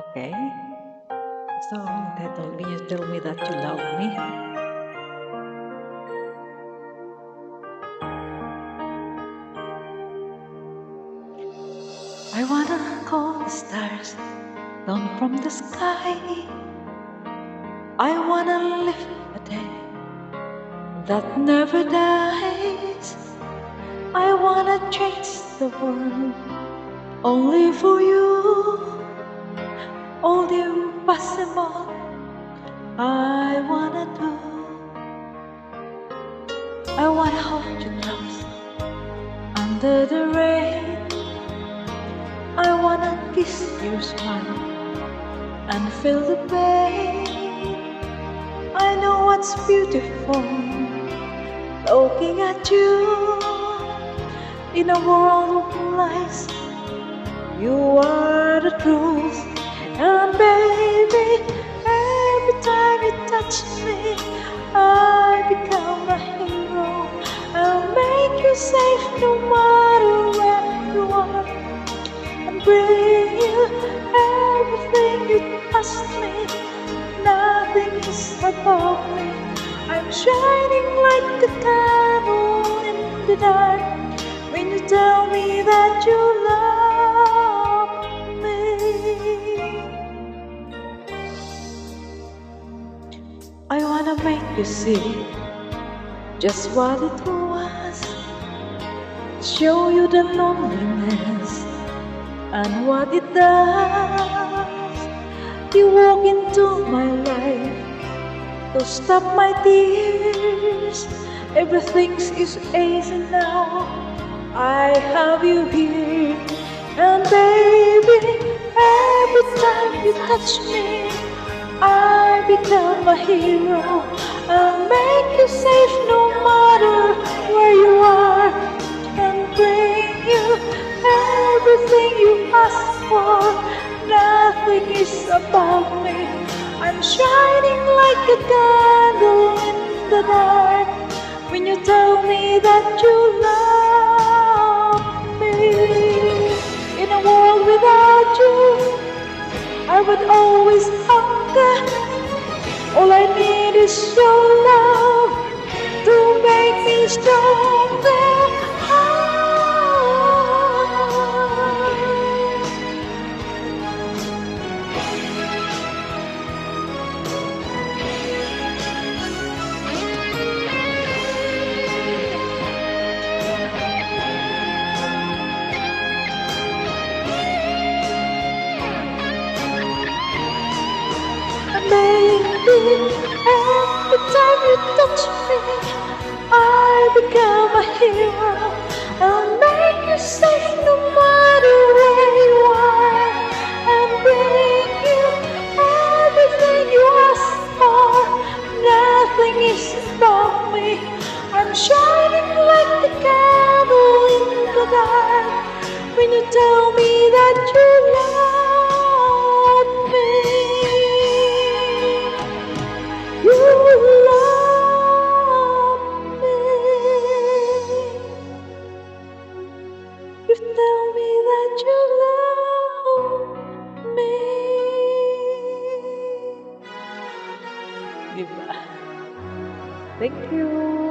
Okay. So that told me you tell me that you love me. I wanna call the stars down from the sky. I wanna live a day that never dies. I wanna change the world only for you. All the impossible I wanna do. I wanna hold you close under the rain. I wanna kiss your smile and feel the pain. I know what's beautiful looking at you. In a world of lies, you are the truth. And baby, every time you touch me, I become a hero. I'll make you safe no matter where you are, and bring you everything you ask me. Nothing is above me. I'm shining like a candle in the dark when you tell me that you love me. I wanna make you see just what it was, show you the loneliness and what it does. You walk into my life to stop my tears. Everything is easy now, I have you here. And baby, every time you touch me, I become a hero. I'll make you safe no matter where you are, and bring you everything you ask for. Nothing is above me. I'm shining like a candle in the dark when you tell me that you love me. In a world without you, I would always hunger. All I need is your love to make me stronger. Baby, every time you touch me, I become a hero. I'll make you safe no matter where you are, and bring you everything you ask for. Nothing is above me. I'm shining like the candle in the dark when you tell me that you love me. You love me. You tell me that you love me. Diba? Thank you.